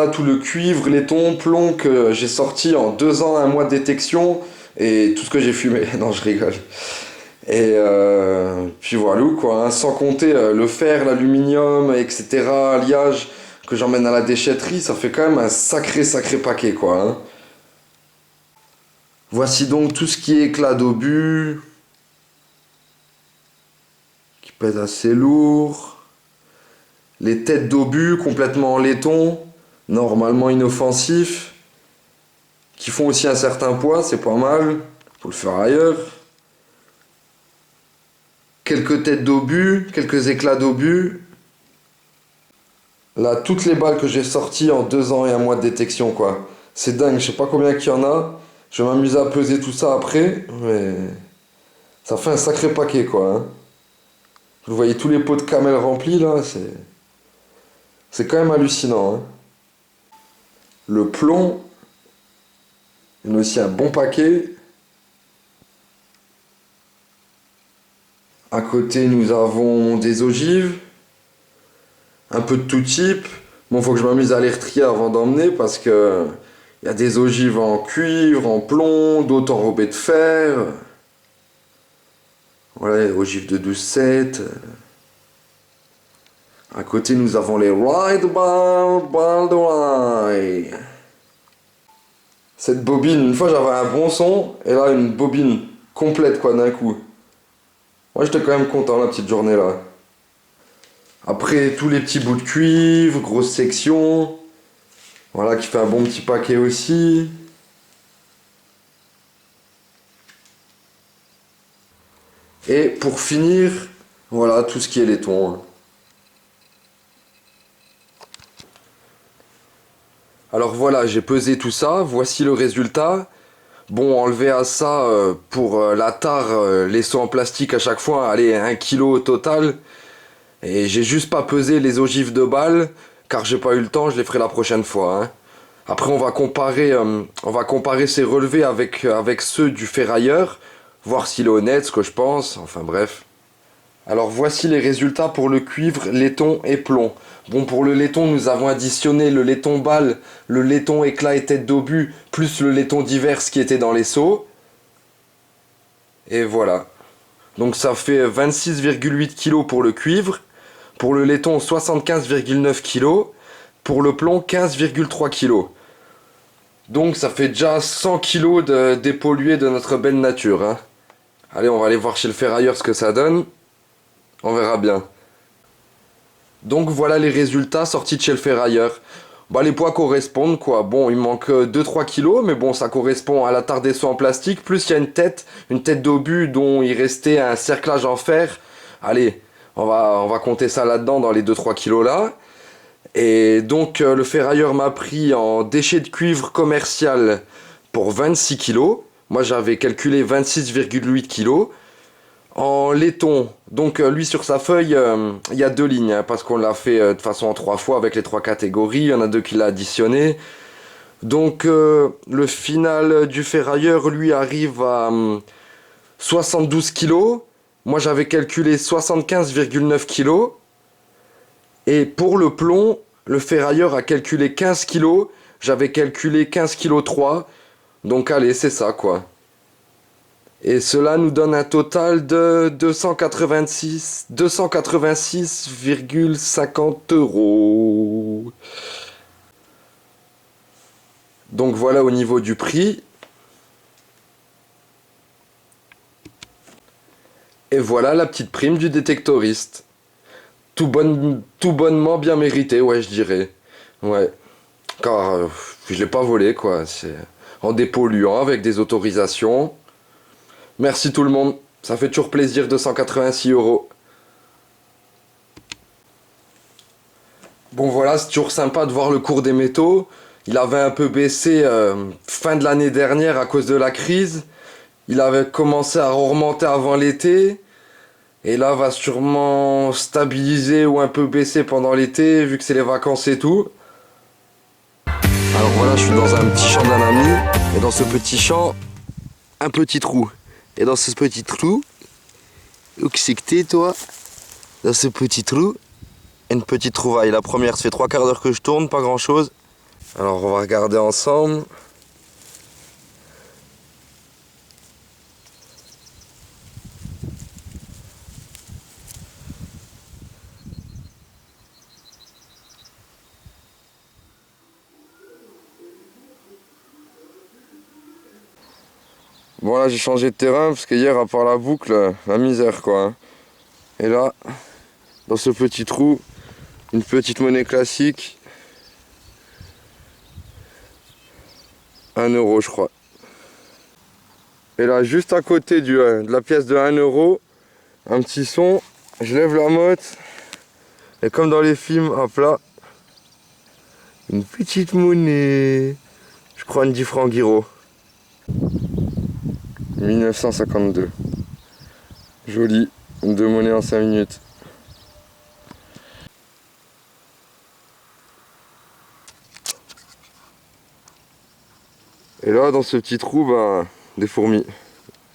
voilà tout le cuivre, laiton, plomb que j'ai sorti en 2 ans, 1 mois de détection et tout ce que j'ai fumé. Non, je rigole. Et puis voilà quoi, hein, sans compter le fer, l'aluminium, etc., alliage que j'emmène à la déchetterie, ça fait quand même un sacré paquet quoi, hein. Voici donc tout ce qui est éclat d'obus, qui pèse assez lourd. Les têtes d'obus complètement en laiton, normalement inoffensifs, qui font aussi un certain poids, c'est pas mal, faut le faire ailleurs. Quelques têtes d'obus, quelques éclats d'obus. Là, toutes les balles que j'ai sorties en 2 ans et 1 mois de détection, quoi. C'est dingue, je sais pas combien qu'il y en a. Je vais m'amuser à peser tout ça après, mais ça fait un sacré paquet, quoi, hein. Vous voyez tous les pots de camel remplis, là, c'est quand même hallucinant, hein. Le plomb, il y en a aussi un bon paquet. À côté, nous avons des ogives, un peu de tout type. Bon, faut que je m'amuse à les retrier avant d'emmener parce que il y a des ogives en cuivre, en plomb, d'autres enrobées de fer. Voilà, ogives de 12-7. À côté, nous avons les Ride Baldwin. Cette bobine, une fois j'avais un bon son, et là une bobine complète quoi d'un coup. Moi j'étais quand même content la petite journée là. Après tous les petits bouts de cuivre, grosse section. Voilà qui fait un bon petit paquet aussi. Et pour finir, voilà tout ce qui est laiton, hein. Alors voilà, j'ai pesé tout ça, voici le résultat. Bon, enlevé à ça pour la tare, les seaux en plastique à chaque fois, allez, 1 kg au total. Et j'ai juste pas pesé les ogives de balle, car j'ai pas eu le temps, je les ferai la prochaine fois, hein. Après, on va comparer ces relevés avec ceux du ferrailleur, voir s'il est honnête, ce que je pense, enfin bref. Alors voici les résultats pour le cuivre, laiton et plomb. Bon, pour le laiton, nous avons additionné le laiton balle, le laiton éclat et tête d'obus, plus le laiton divers qui était dans les seaux. Et voilà. Donc ça fait 26,8 kg pour le cuivre. Pour le laiton, 75,9 kg. Pour le plomb, 15,3 kg. Donc ça fait déjà 100 kg de dépollué de notre belle nature, hein. Allez, on va aller voir chez le ferrailleur ce que ça donne. On verra bien. Donc voilà les résultats sortis de chez le ferrailleur. Bah les poids correspondent quoi. Bon, il manque 2-3 kilos, mais bon, ça correspond à la tare des seaux en plastique. Plus il y a une tête d'obus dont il restait un cerclage en fer. Allez, on va compter ça là-dedans dans les 2-3 kilos là. Et donc le ferrailleur m'a pris en déchet de cuivre commercial pour 26 kilos. Moi j'avais calculé 26,8 kilos. En laiton, donc lui sur sa feuille, il y a 2 lignes, hein, parce qu'on l'a fait de façon en 3 fois avec les 3 catégories, il y en a 2 qu'il a additionné. Donc le final du ferrailleur, lui, arrive à 72 kilos. Moi j'avais calculé 75,9 kilos. Et pour le plomb, le ferrailleur a calculé 15 kilos. J'avais calculé 15 kg 3. Donc allez, c'est ça quoi. Et cela nous donne un total de 286,50 euros. Donc voilà au niveau du prix. Et voilà la petite prime du détectoriste. Tout bonnement bien mérité, ouais, je dirais. Ouais. Car je l'ai pas volé, quoi. C'est en dépolluant avec des autorisations. Merci tout le monde. Ça fait toujours plaisir, 286 euros. Bon voilà, c'est toujours sympa de voir le cours des métaux. Il avait un peu baissé fin de l'année dernière à cause de la crise. Il avait commencé à remonter avant l'été. Et là, va sûrement stabiliser ou un peu baisser pendant l'été, vu que c'est les vacances et tout. Alors voilà, je suis dans un petit champ d'un ami. Et dans ce petit champ, un petit trou. Et dans ce petit trou, où que c'est que t'es, toi? Dans ce petit trou, une petite trouvaille. La première, ça fait 3 quarts d'heure que je tourne, pas grand chose. Alors on va regarder ensemble. Bon là j'ai changé de terrain parce que hier à part la boucle, la misère quoi. Et là, dans ce petit trou, une petite monnaie classique. 1 € je crois. Et là juste à côté de la pièce de 1 €, un petit son, je lève la motte. Et comme dans les films, hop là, une petite monnaie. Je crois une 10 francs Guiraud. 1952. Joli, 2 monnaies en 5 minutes. Et là, dans ce petit trou, bah, des fourmis.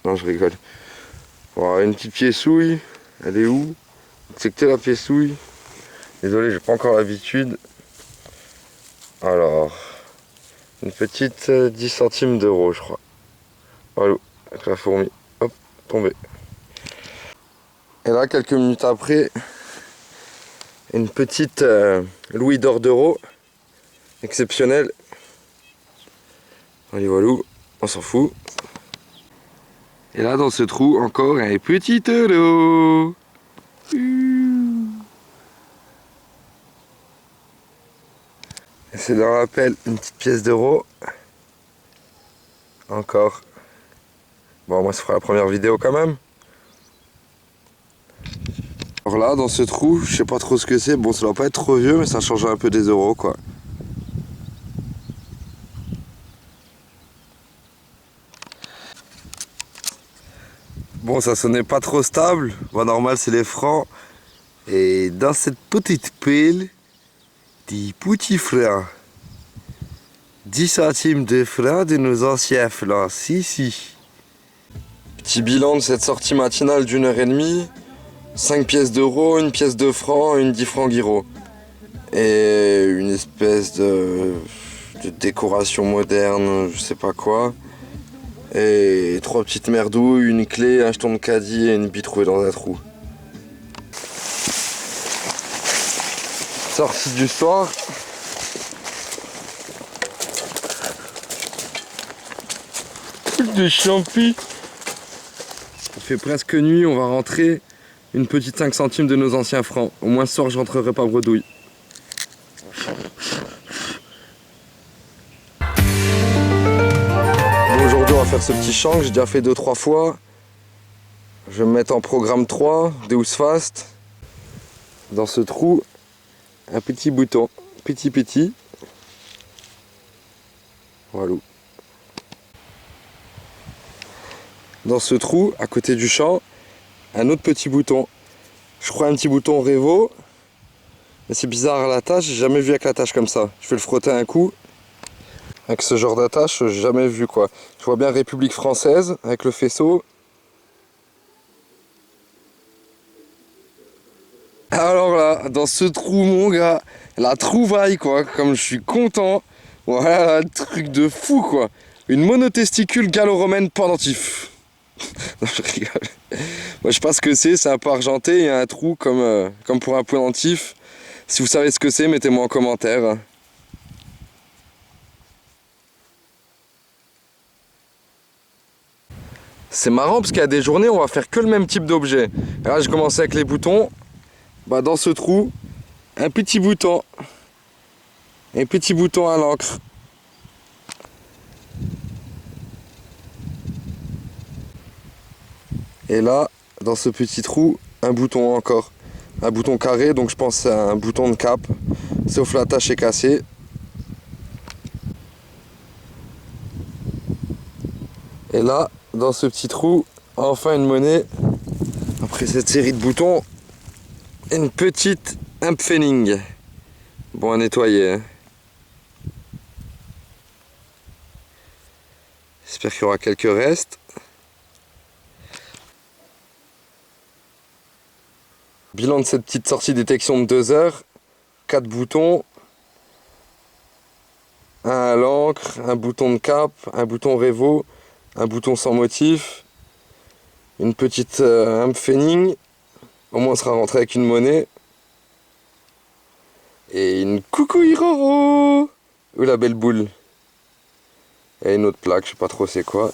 Non, je rigole. Voilà, une petite piécouille. Elle est où? C'est que t'es la piécouille. Désolé, j'ai pas encore l'habitude. Alors, une petite 10 centimes d'euros, je crois. Voilà, avec la fourmi. Hop, tombée. Et là, quelques minutes après, une petite louis d'or d'euro. Exceptionnelle. Allez, voilà, on s'en fout. Et là, dans ce trou, encore un petit euro. Et c'est dans l'appel une petite pièce d'euro. Encore. Bon, moi, ça fera la première vidéo quand même. Alors là, dans ce trou, je sais pas trop ce que c'est. Bon, ça doit pas être trop vieux, mais ça change un peu des euros, quoi. Bon, ça sonnait pas trop stable. Bon, normal, c'est les francs. Et dans cette petite pile, des petits francs. 10 centimes de francs de nos anciens francs. Si. Petit bilan de cette sortie matinale d'1 h 30. 5 pièces d'euros, une pièce de francs, une 10 francs Guiraud. Et une espèce de décoration moderne, je sais pas quoi. Et 3 petites merdouilles, une clé, un jeton de caddie et une bille trouvée dans un trou. Sortie du soir. Truc de champi. Il fait presque nuit, on va rentrer. Une petite 5 centimes de nos anciens francs. Au moins ce soir, je rentrerai pas bredouille. Bon, aujourd'hui, on va faire ce petit chant que j'ai déjà fait 2-3 fois. Je vais me mettre en programme 3, Deus Fast. Dans ce trou, un petit bouton. Petit. Voilà. Dans ce trou, à côté du champ, un autre petit bouton. Je crois un petit bouton Revo. Mais c'est bizarre à l'attache, j'ai jamais vu avec l'attache comme ça. Je vais le frotter un coup. Avec ce genre d'attache, j'ai jamais vu quoi. Je vois bien République française avec le faisceau. Alors là, dans ce trou mon gars, la trouvaille quoi, comme je suis content. Voilà, le truc de fou quoi. Une monotesticule gallo-romaine pendentif. Non, je rigole. Moi je sais pas ce que c'est un peu argenté, il y a un trou comme pour un pendentif. Si vous savez ce que c'est, mettez-moi en commentaire. C'est marrant parce qu'il y a des journées où on va faire que le même type d'objet. Là j'ai commencé avec les boutons. Bah, dans ce trou, un petit bouton. Un petit bouton à l'encre. Et là, dans ce petit trou, un bouton encore. Un bouton carré, donc je pense que c'est un bouton de cap. Sauf la tâche est cassée. Et là, dans ce petit trou, enfin une monnaie. Après cette série de boutons, une petite Empfenning. Bon à nettoyer. Hein. J'espère qu'il y aura quelques restes. Bilan de cette petite sortie détection de 2 heures. 4 boutons. un à l'encre, un bouton de cap, un bouton Revo, un bouton sans motif, une petite un pfennig, au moins on sera rentré avec une monnaie, et une coucou Hiroro! Ou la belle boule. Et une autre plaque, je sais pas trop c'est quoi.